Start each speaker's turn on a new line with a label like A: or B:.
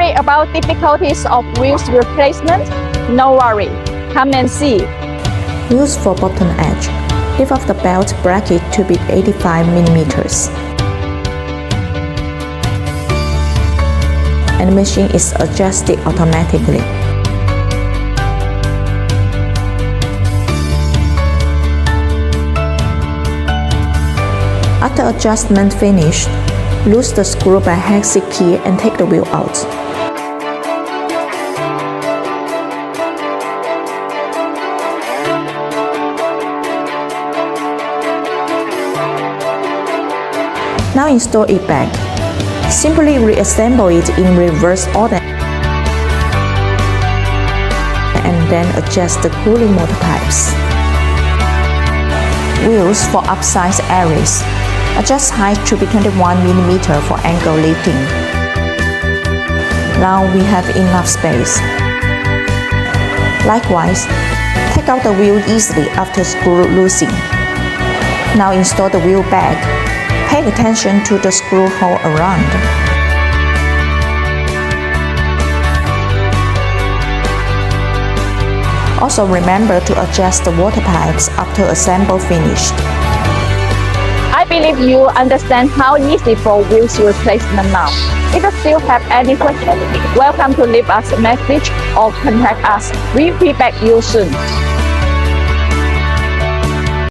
A: worry about difficulties of wheels replacement? No worry. Come and see.
B: Use for bottom edge. Lift off the belt bracket to be 85 mm. And the machine is adjusted automatically. After adjustment finished, loose the screw by hexi key and take the wheel out. Now install it back. Simply reassemble it in reverse order and then adjust the cooling motor pipes. Wheels for upsize areas. Adjust height to be 21 mm for angle lifting. Now we have enough space. Likewise, take out the wheel easily after screw loosing. Now install the wheel back. Pay attention to the screw hole around. Also remember to adjust the water pipes after assemble finished.
A: I believe you understand how easy for wheels replacement now. If you still have any questions, welcome to leave us a message or contact us. We'll be back you soon.